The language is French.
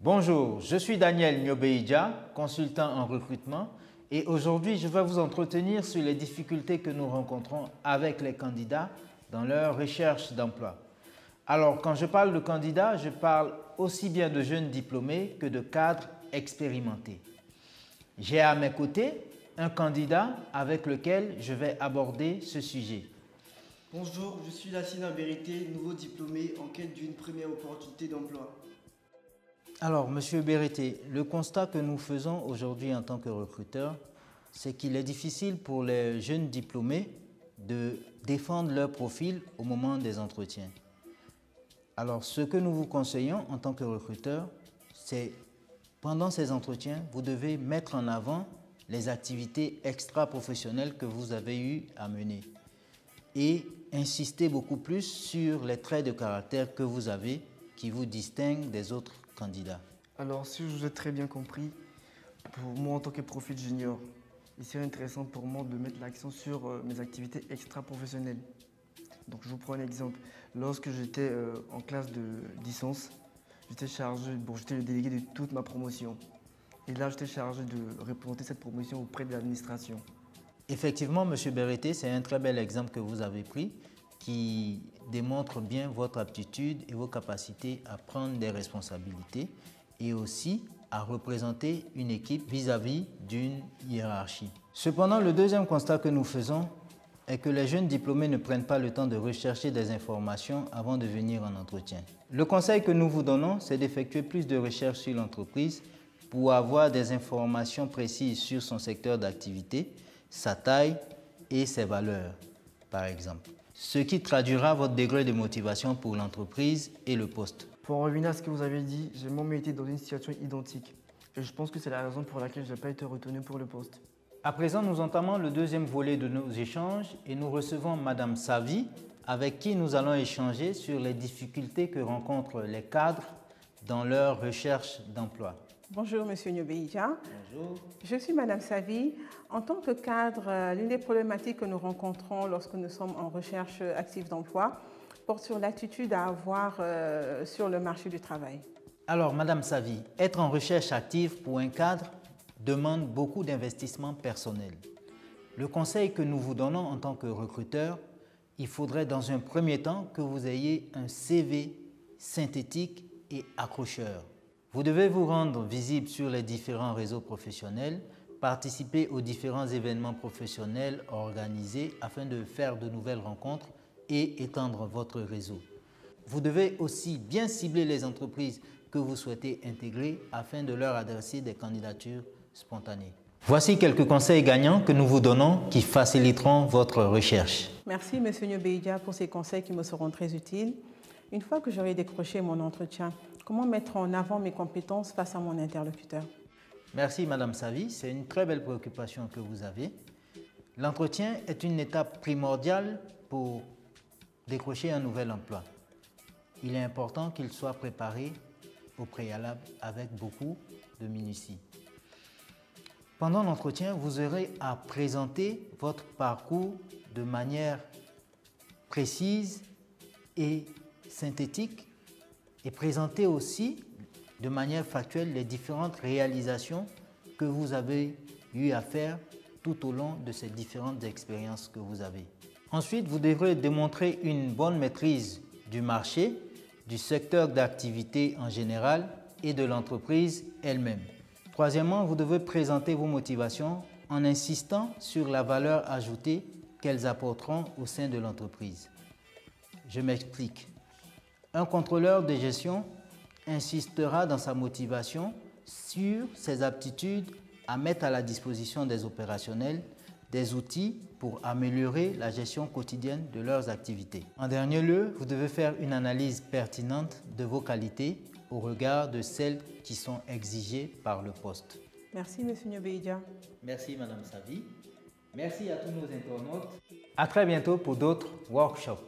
Bonjour, je suis Daniel Nyobeidja, consultant en recrutement, et aujourd'hui je vais vous entretenir sur les difficultés que nous rencontrons avec les candidats dans leur recherche d'emploi. Alors, quand je parle de candidats, je parle aussi bien de jeunes diplômés que de cadres expérimentés. J'ai à mes côtés un candidat avec lequel je vais aborder ce sujet. Bonjour, je suis Lassina Berité, nouveau diplômé en quête d'une première opportunité d'emploi. Alors, Monsieur Berité, le constat que nous faisons aujourd'hui en tant que recruteur, c'est qu'il est difficile pour les jeunes diplômés de défendre leur profil au moment des entretiens. Alors, ce que nous vous conseillons en tant que recruteur, c'est pendant ces entretiens, vous devez mettre en avant les activités extra-professionnelles que vous avez eu à mener et insister beaucoup plus sur les traits de caractère que vous avez qui vous distinguent des autres candidats. Alors, si je vous ai très bien compris, pour moi en tant que profil junior, il serait intéressant pour moi de mettre l'accent sur mes activités extra-professionnelles. Donc, je vous prends un exemple. Lorsque j'étais en classe de licence, j'étais le délégué de toute ma promotion. Et là, j'étais chargé de représenter cette promotion auprès de l'administration. Effectivement, M. Berité, c'est un très bel exemple que vous avez pris qui démontre bien votre aptitude et vos capacités à prendre des responsabilités et aussi à représenter une équipe vis-à-vis d'une hiérarchie. Cependant, le deuxième constat que nous faisons est que les jeunes diplômés ne prennent pas le temps de rechercher des informations avant de venir en entretien. Le conseil que nous vous donnons, c'est d'effectuer plus de recherches sur l'entreprise pour avoir des informations précises sur son secteur d'activité, sa taille et ses valeurs, par exemple. Ce qui traduira votre degré de motivation pour l'entreprise et le poste. Pour en revenir à ce que vous avez dit, j'ai moi-même été dans une situation identique. Et je pense que c'est la raison pour laquelle je n'ai pas été retenu pour le poste. À présent, nous entamons le deuxième volet de nos échanges et nous recevons Madame Savi, avec qui nous allons échanger sur les difficultés que rencontrent les cadres dans leur recherche d'emploi. Bonjour, Monsieur Nyobeidja. Bonjour. Je suis Madame Savi. En tant que cadre, l'une des problématiques que nous rencontrons lorsque nous sommes en recherche active d'emploi porte sur l'attitude à avoir sur le marché du travail. Alors, Madame Savi, être en recherche active pour un cadre demande beaucoup d'investissement personnel. Le conseil que nous vous donnons en tant que recruteur, il faudrait dans un premier temps que vous ayez un CV synthétique et accrocheur. Vous devez vous rendre visible sur les différents réseaux professionnels, participer aux différents événements professionnels organisés afin de faire de nouvelles rencontres et étendre votre réseau. Vous devez aussi bien cibler les entreprises que vous souhaitez intégrer afin de leur adresser des candidatures spontanées. Voici quelques conseils gagnants que nous vous donnons qui faciliteront votre recherche. Merci, M. Nyobeidja, pour ces conseils qui me seront très utiles. Une fois que j'aurai décroché mon entretien, comment mettre en avant mes compétences face à mon interlocuteur? Merci, Madame Savi. C'est une très belle préoccupation que vous avez. L'entretien est une étape primordiale pour décrocher un nouvel emploi. Il est important qu'il soit préparé au préalable avec beaucoup de minutie. Pendant l'entretien, vous aurez à présenter votre parcours de manière précise et synthétique et présenter aussi de manière factuelle les différentes réalisations que vous avez eu à faire tout au long de ces différentes expériences que vous avez. Ensuite, vous devrez démontrer une bonne maîtrise du marché, du secteur d'activité en général et de l'entreprise elle-même. Troisièmement, vous devez présenter vos motivations en insistant sur la valeur ajoutée qu'elles apporteront au sein de l'entreprise. Je m'explique. Un contrôleur de gestion insistera dans sa motivation sur ses aptitudes à mettre à la disposition des opérationnels des outils pour améliorer la gestion quotidienne de leurs activités. En dernier lieu, vous devez faire une analyse pertinente de vos qualités au regard de celles qui sont exigées par le poste. Merci, M. Nyobeidja. Merci, Madame Savi. Merci à tous nos internautes. À très bientôt pour d'autres workshops.